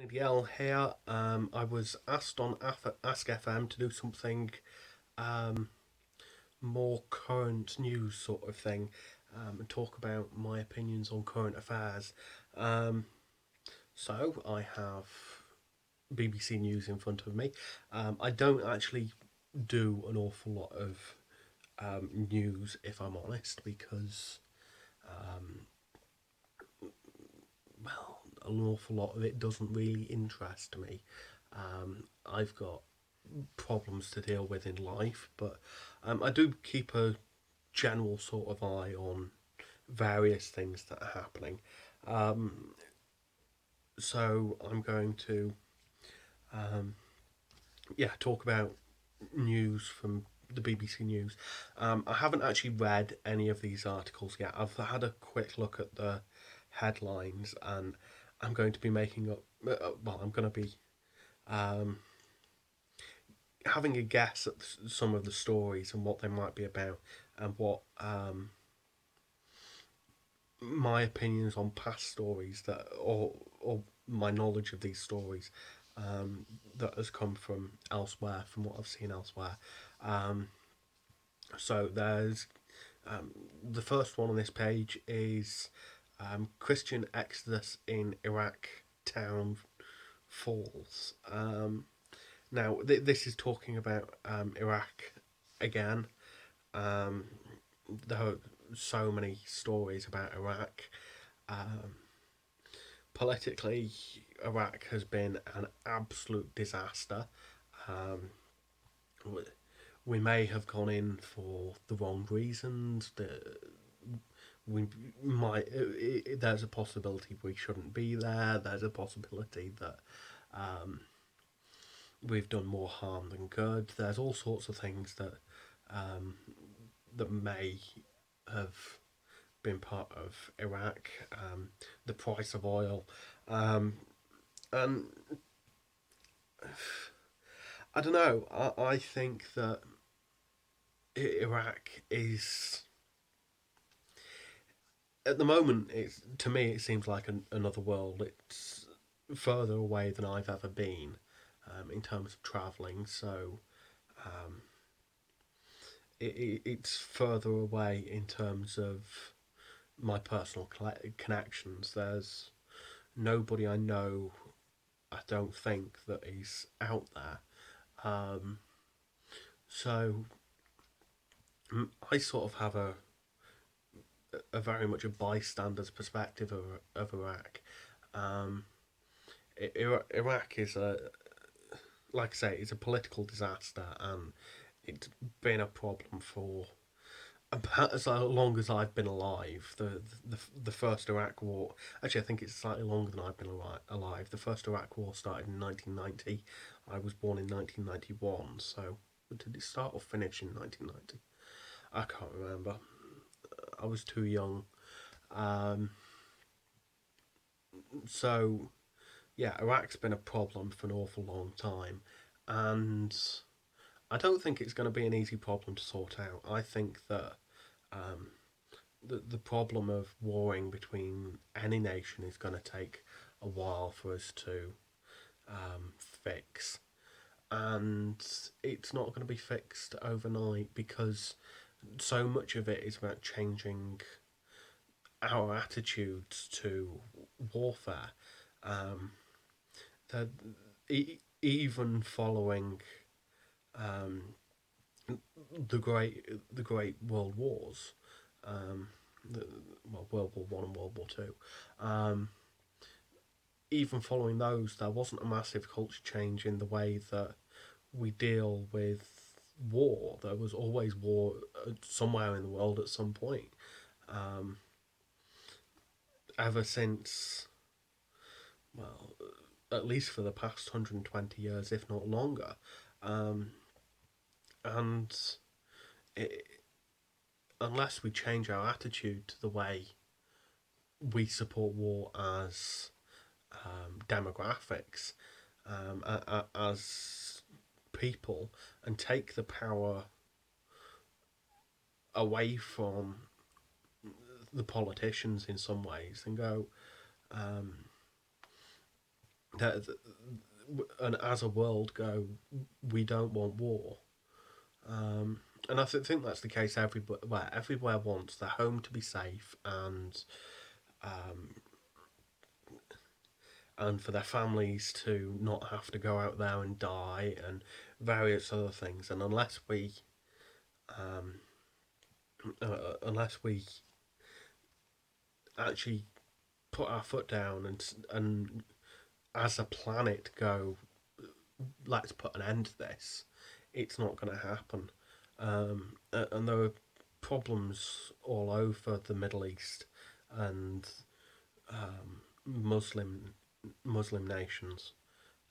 DL here. I was asked on Ask FM to do something um, more current news sort of thing and talk about my opinions on current affairs. Um, so I have BBC News in front of me. I don't actually do an awful lot of news, if I'm honest, because well, an awful lot of it doesn't really interest me. I've got problems to deal with in life, but I do keep a general sort of eye on various things that are happening. Um, so I'm going to, um, yeah, talk about news from the BBC News. I haven't actually read any of these articles yet. I've had a quick look at the headlines, and I'm going to be making up. Well, I'm going to be um, having a guess at some of the stories and what they might be about, and what my opinions on past stories that, or my knowledge of these stories that has come from elsewhere, from what I've seen elsewhere. Um, so there's the first one on this page is Christian exodus in Iraq town falls. Now this is talking about Iraq again. Um, there are so many stories about Iraq. Um, Politically, Iraq has been an absolute disaster. Um, we may have gone in for the wrong reasons. We might. There's a possibility we shouldn't be there. There's a possibility that we've done more harm than good. There's all sorts of things um, that may have been part of Iraq. The price of oil, um, and I don't know. I think that Iraq is at the moment. It's to me. It seems like another world. It's further away than I've ever been in terms of travelling. So um, it's further away in terms of my personal connections. There's nobody I know. I don't think that is out there. Um, so I sort of have a very much a bystander's perspective of Iraq. Um, Iraq is like I say, it's a political disaster, and it's been a problem for about as long as I've been alive. The first Iraq War, actually, I think it's slightly longer than I've been alive. The first Iraq War started in 1990. I was born in 1991, so did it start or finish in 1990? I can't remember. I was too young. Um, so yeah, Iraq's been a problem for an awful long time, and I don't think it's going to be an easy problem to sort out. I think that um, the problem of warring between any nation is going to take a while for us to fix, and it's not going to be fixed overnight because so much of it is about changing our attitudes to warfare. Um, that even following um, the Great World Wars, um, the, well, World War One and World War Two. Um, Even following those, there wasn't a massive culture change in the way that we deal with war. There was always war somewhere in the world at some point. Um, Ever since, well, at least for the past 120 years, if not longer. Um, and it, unless we change our attitude to the way we support war as demographics, as people, and take the power away from the politicians in some ways and go, um, that, and as a world go, we don't want war. And I think that's the case everywhere. Where everywhere wants their home to be safe, um, and for their families to not have to go out there and die, and various other things. And um, unless we actually put our foot down and as a planet go, let's put an end to this, it's not going to happen. And there are problems all over the Middle East and Muslim Muslim nations.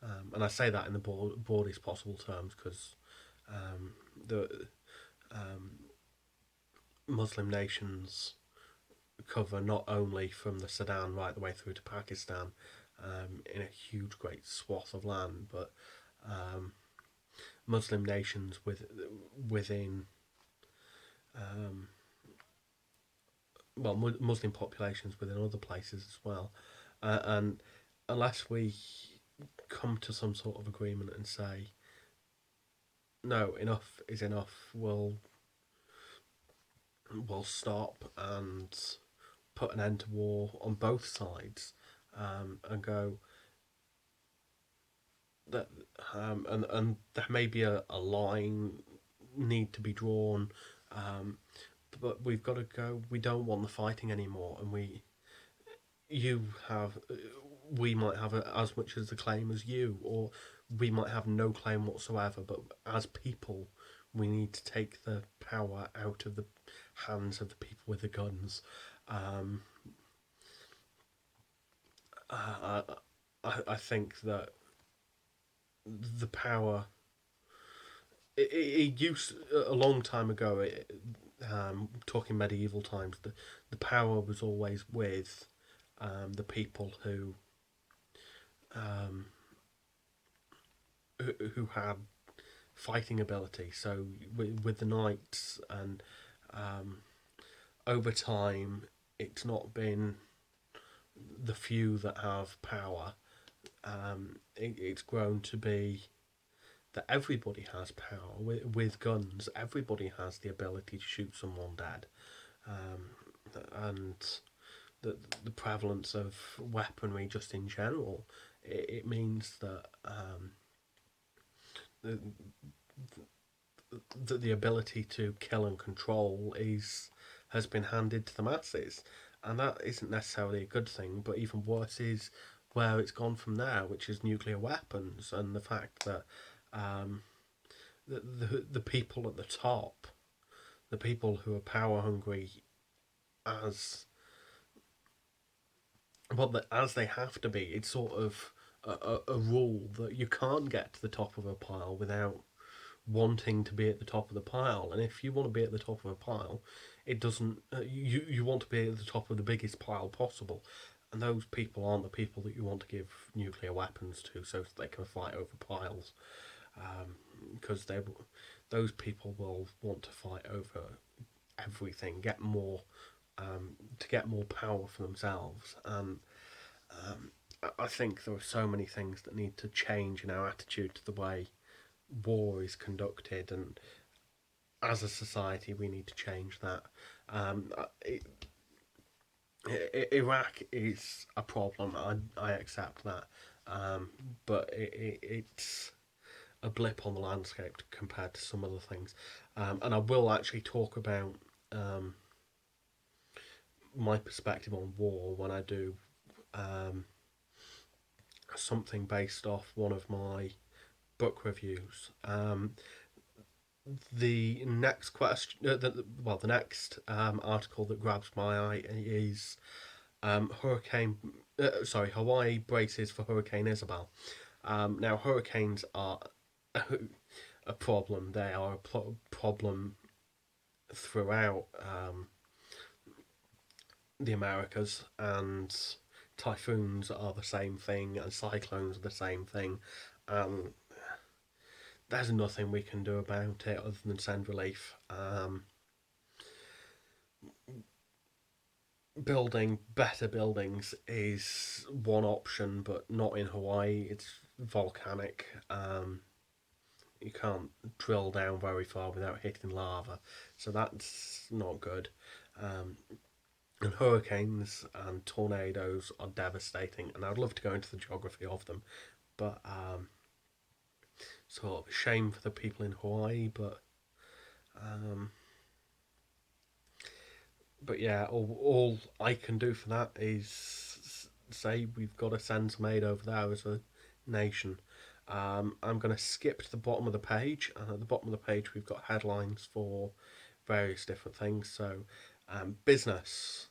And I say that in the broadest possible terms because the Muslim nations cover not only from the Sudan right the way through to Pakistan, in a huge, great swath of land, but um, Muslim nations within well, Muslim populations within other places as well. And unless we come to some sort of agreement and say, no, enough is enough, we'll stop and put an end to war on both sides, and go that, and there may be a line need to be drawn, um, but we've got to go. We don't want the fighting anymore, and you have, we might have as much as the claim as you, or we might have no claim whatsoever. But as people, we need to take the power out of the hands of the people with the guns. Um, I, I think that the power, it used a long time ago. Talking medieval times, the power was always with the people um, who had fighting ability. So with the knights, and um, over time, it's not been the few that have power. It's grown to be that everybody has power with guns. Everybody has the ability to shoot someone dead, and the prevalence of weaponry just in general. It means that the, the ability to kill and control is has been handed to the masses, and that isn't necessarily a good thing. But even worse is where it's gone from there, which is nuclear weapons, and the fact that um, the people at the top, the people who are power hungry, as as they have to be, it's sort of a rule that you can't get to the top of a pile without wanting to be at the top of the pile. And if you want to be at the top of a pile, it doesn't. You want to be at the top of the biggest pile possible, and those people aren't the people that you want to give nuclear weapons to, so they can fight over piles. Because those people will want to fight over everything, get more, to get more power for themselves. And I think there are so many things that need to change in our attitude to the way war is conducted, and as a society, we need to change that. Um, Iraq is a problem. I accept that, but it's a blip on the landscape compared to some other things. And I will actually talk about um, my perspective on war when I do um, something based off one of my book reviews. The next question, the next article that grabs my eye is Hawaii braces for Hurricane Isabel. Now, hurricanes are a problem. They are a problem throughout the Americas, and typhoons are the same thing, and cyclones are the same thing. Um, there's nothing we can do about it other than send relief. building better buildings is one option, but not in Hawaii. It's volcanic. You can't drill down very far without hitting lava, so that's not good. Um, and hurricanes and tornadoes are devastating, and I'd love to go into the geography of them, but sort of a shame for the people in Hawaii. Um, but yeah, all I can do for that is say we've got to send some aid over there as a nation. I'm going to skip to the bottom of the page, and at the bottom of the page we've got headlines for various different things. So, business,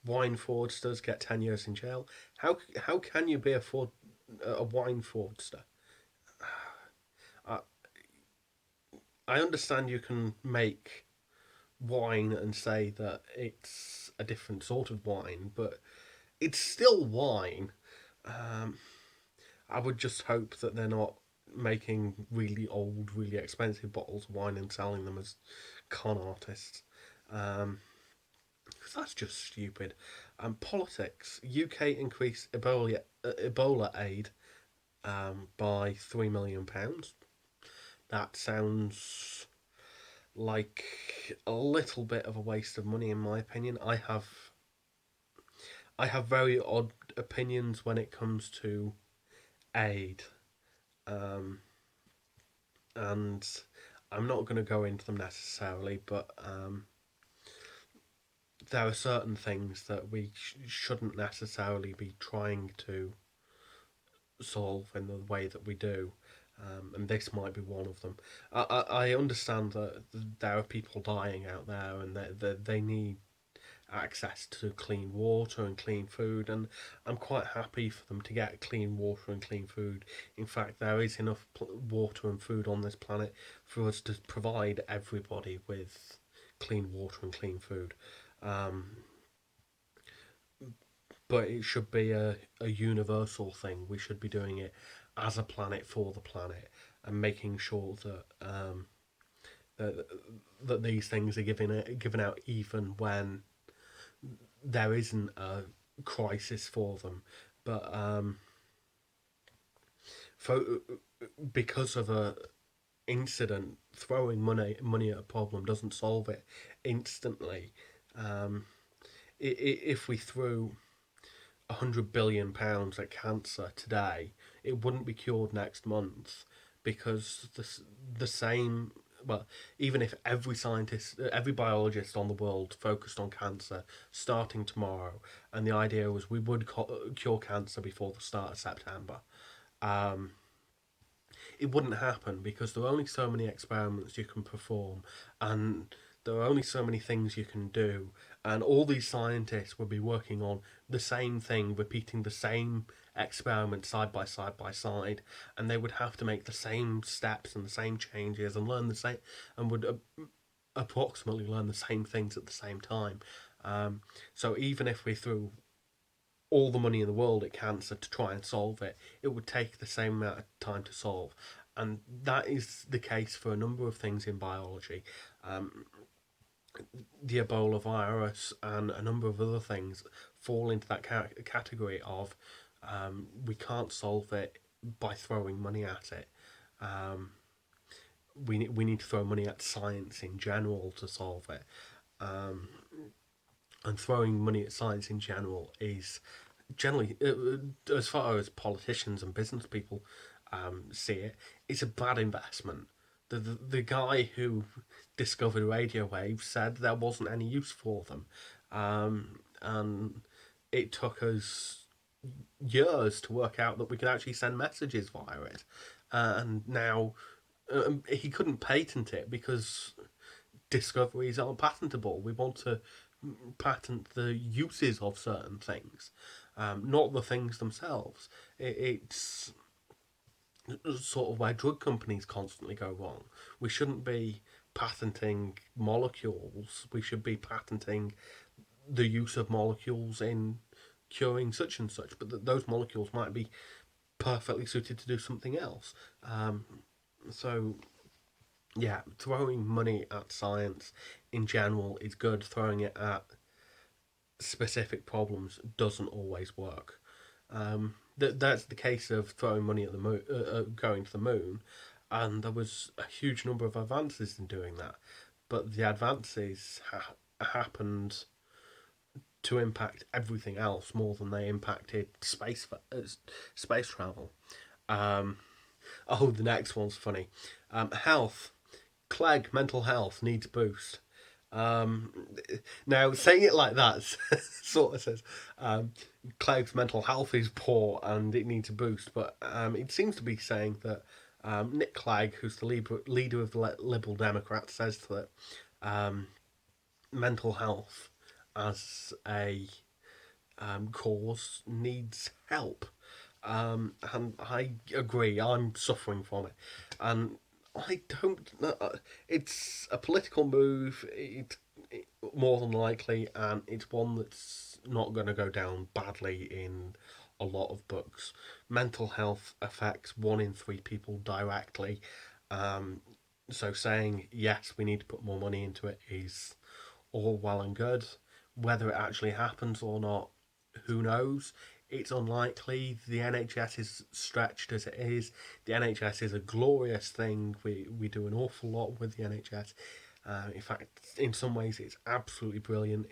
wine fraudsters get 10 years in jail. How can you be a wine fraudster? I I understand you can make wine and say that it's a different sort of wine, but it's still wine. Um, I would just hope that they're not making really old, really expensive bottles of wine and selling them as con artists. Um, because that's just stupid. Politics. UK increased Ebola aid by £3 million. That sounds like a little bit of a waste of money, in my opinion. I have very odd opinions when it comes to aid, um, and I'm not going to go into them necessarily, but there are certain things that we shouldn't necessarily be trying to solve in the way that we do. And this might be one of them. I understand that there are people dying out there, and they need access to clean water and clean food, and I'm quite happy for them to get clean water and clean food. In fact, there is enough water and food on this planet for us to provide everybody with clean water and clean food. Um, but it should be a universal thing. We should be doing it as a planet for the planet, and making sure that, that these things are given out even when there isn't a crisis for them. But for, because of a incident, throwing money at a problem doesn't solve it instantly. Um, if we threw £100 billion at cancer today, it wouldn't be cured next month, because the same. Well, even if every scientist, every biologist on the world focused on cancer starting tomorrow, and the idea was we would cure cancer before the start of September, um, it wouldn't happen, because there are only so many experiments you can perform, and there are only so many things you can do, and all these scientists would be working on the same thing, repeating the same experiment side by side, and they would have to make the same steps and the same changes and learn the same, and would approximately learn the same things at the same time. So even if we threw all the money in the world at cancer to try and solve it, it would take the same amount of time to solve. And that is the case for a number of things in biology. Um, the Ebola virus and a number of other things fall into that category of we can't solve it by throwing money at it. Um, we need to throw money at science in general to solve it. Um, and throwing money at science in general is generally, as far as politicians and business people see it, it's a bad investment. The guy who discovered radio waves said there wasn't any use for them, and it took us years to work out that we could actually send messages via it, and now he couldn't patent it because discoveries aren't patentable. We want to patent the uses of certain things, not the things themselves. It's sort of where drug companies constantly go wrong. We shouldn't be patenting molecules. We should be patenting the use of molecules in curing such and such, but those molecules might be perfectly suited to do something else. So yeah, throwing money at science in general is good. Throwing it at specific problems doesn't always work. That's the case of throwing money at the moon, going to the moon, and there was a huge number of advances in doing that, but the advances happened to impact everything else more than they impacted space travel. Um, oh, the next one's funny. Health. Clegg mental health needs boost. Um, Now, saying it like that sort of says Clegg's mental health is poor and it needs a boost, but it seems to be saying that Nick Clegg, who's the leader of the Liberal Democrats, says that um, mental health as a cause needs help. And I agree, I'm suffering from it. And I don't. It's a political move. More than likely, and it's one that's not going to go down badly in a lot of books. Mental health affects 1 in 3 people directly. Um, so saying yes, we need to put more money into it is all well and good. Whether it actually happens or not, who knows? It's unlikely. The NHS is stretched as it is. The NHS is a glorious thing. We do an awful lot with the NHS. In fact, in some ways, it's absolutely brilliant.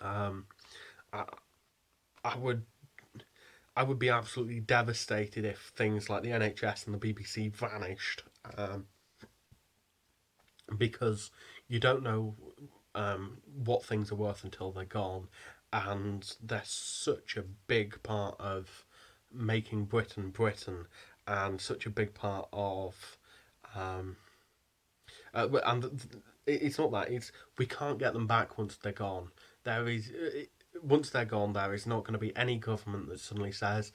Um, I, I would I would be absolutely devastated if things like the NHS and the BBC vanished, because you don't know what things are worth until they're gone, and they're such a big part of making Britain Britain, and such a big part of um, and it's not that, it's we can't get them back once they're gone. There is Once they're gone, there is not going to be any government that suddenly says,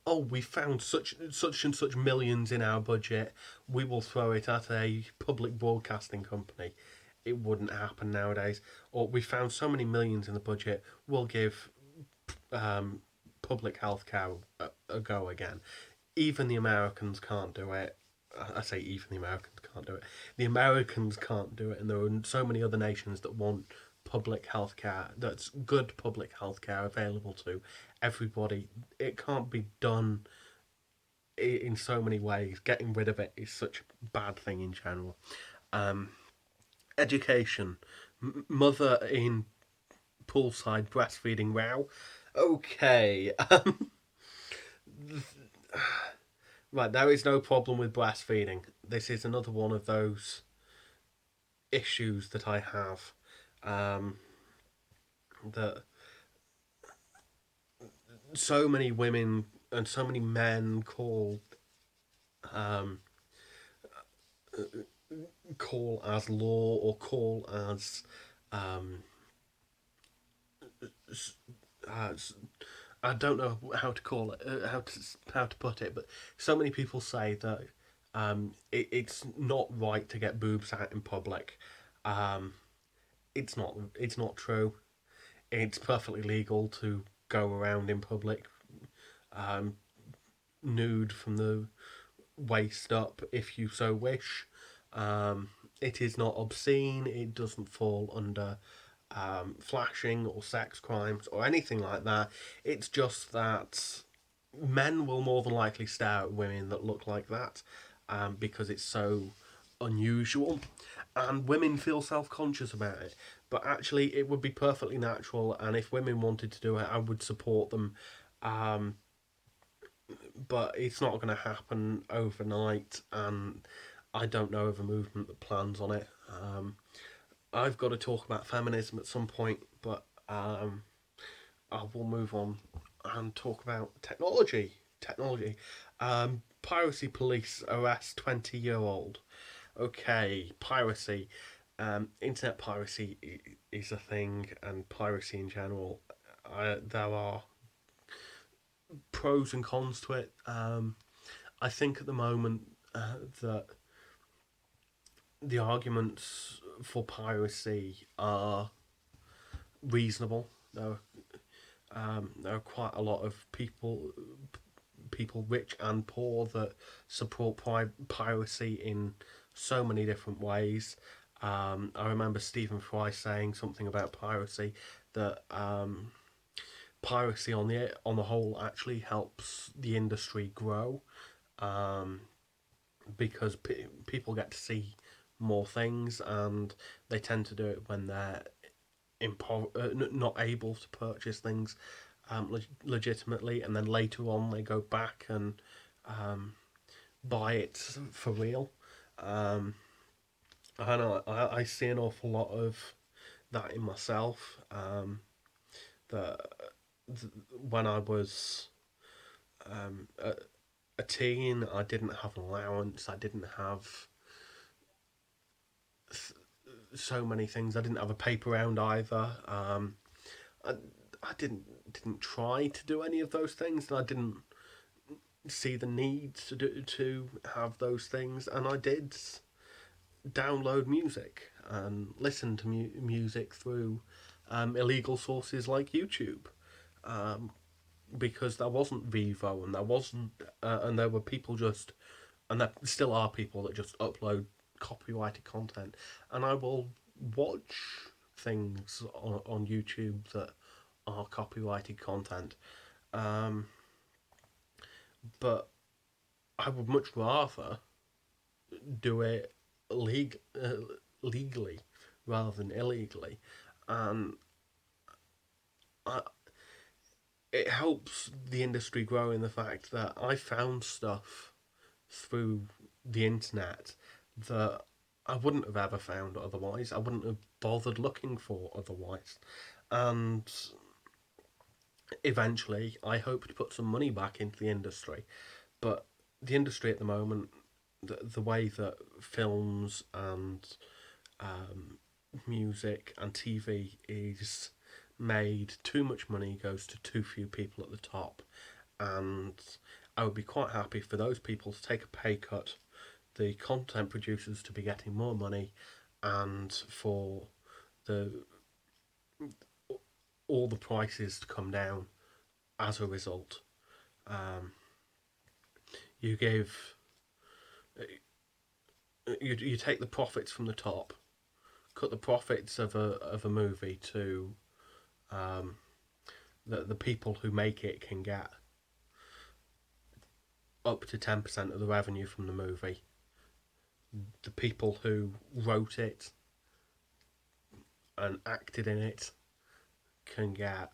"Oh, we found such and such millions in our budget. We will throw it at a public broadcasting company." It wouldn't happen nowadays. Or we found so many millions in the budget. We'll give um, public healthcare a go again. Even the Americans can't do it. I say even the Americans can't do it. The Americans can't do it, and there are so many other nations that want public healthcare, that's good public healthcare available to everybody. It can't be done in so many ways. Getting rid of it is such a bad thing in general. Um, Education. Mother in poolside breastfeeding row. Okay. Right, there is no problem with breastfeeding. This is another one of those issues that I have. Um, that so many women and so many men um, call as law, or call as um, uh, I don't know how to call it, how to put it, but so many people say that it's not right to get boobs out in public. Um, it's not true. It's perfectly legal to go around in public um, nude from the waist up if you so wish. Um, it is not obscene. It doesn't fall under flashing or sex crimes or anything like that. It's just that men will more than likely stare at women that look like that, because it's so unusual, and women feel self conscious about it. But actually, it would be perfectly natural, and if women wanted to do it, I would support them. Um, but it's not going to happen overnight, and I don't know of a movement that plans on it. I've got to talk about feminism at some point, but I will move on and talk about technology. Technology. Piracy police arrest 20-year-old. Okay, piracy. Internet piracy is a thing, and piracy in general. There are pros and cons to it. I think at the moment that the arguments for piracy are reasonable. There are quite a lot of people rich and poor, that support piracy in so many different ways. I remember Stephen Fry saying something about piracy. that piracy on the whole actually helps the industry grow, um, because people get to see more things, and they tend to do it when they're not able to purchase things legitimately, and then later on they go back and um, buy it for real. Um, I know I see an awful lot of that in myself. That when I was a teen, I didn't have an allowance. I didn't have so many things. I didn't have a paper round either. I, I didn't try to do any of those things, and I didn't see the need to have those things. And I did download music and listen to music through illegal sources like YouTube, um, because there wasn't Vivo, and there wasn't, and there were people just, and there still are people that just upload copyrighted content, and I will watch things on YouTube that are copyrighted content, um, but I would much rather do it legally rather than illegally, and I, it helps the industry grow in the fact that I found stuff through the internet that I wouldn't have ever found otherwise. I wouldn't have bothered looking for otherwise. And eventually, I hope to put some money back into the industry. But the industry at the moment, the way that films and music and TV is made, too much money goes to too few people at the top. And I would be quite happy for those people to take a pay cut, the content producers to be getting more money, and for the all the prices to come down as a result. Um, you give you take the profits from the top, cut the profits of a movie to um, the people who make it can get up to 10% of the revenue from the movie. The people who wrote it and acted in it can get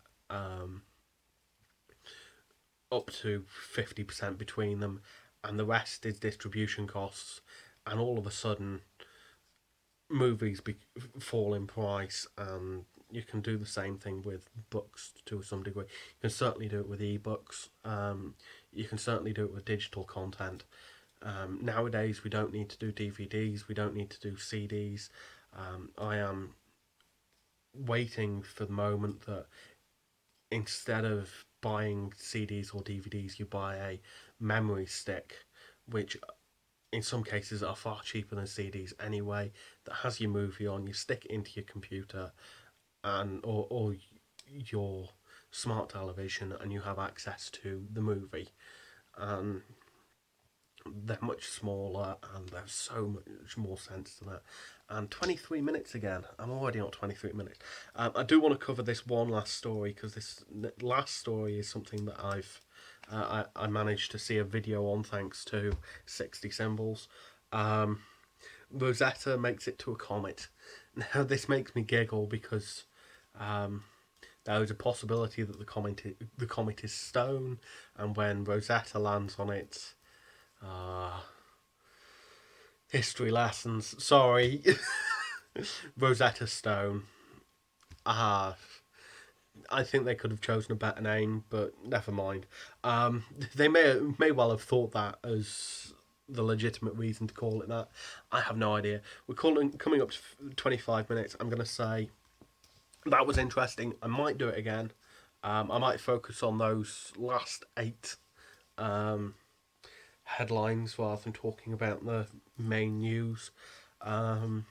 up to 50% between them, and the rest is distribution costs. And all of a sudden, movies fall in price, and you can do the same thing with books to some degree. You can certainly do it with ebooks. You can certainly do it with digital content. Nowadays, we don't need to do DVDs. We don't need to do CDs. I am waiting for the moment that instead of buying CDs or DVDs, you buy a memory stick, which in some cases are far cheaper than CDs anyway, that has your movie on, you stick it into your computer and or your smart television, and you have access to the movie. And they're much smaller, and there's so much more sense to that. And 23 minutes again. I'm already on 23 minutes. I do want to cover this one last story, because this last story is something that I managed to see a video on thanks to 60 Symbols. Rosetta makes it to a comet. Now, this makes me giggle because there is a possibility that the comet is stone, and when Rosetta lands on it, history lessons. Sorry, Rosetta Stone. Ah, I think they could have chosen a better name, but never mind. They may well have thought that as the legitimate reason to call it that. I have no idea. We're coming up to 25 minutes. I'm gonna say that was interesting. I might do it again. I might focus on those last 8 um, headlines rather than talking about the main news. Um,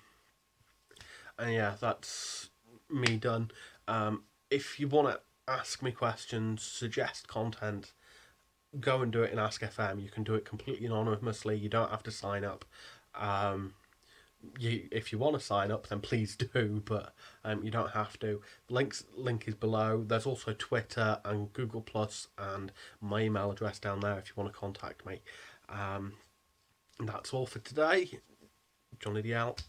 and yeah, that's me done. If you want to ask me questions, suggest content, go and do it in Ask FM. You can do it completely anonymously. You don't have to sign up. Um, if you want to sign up, then please do, but you don't have to. Link is below. There's also Twitter and Google Plus and my email address down there if you want to contact me. And that's all for today. Johnny D out.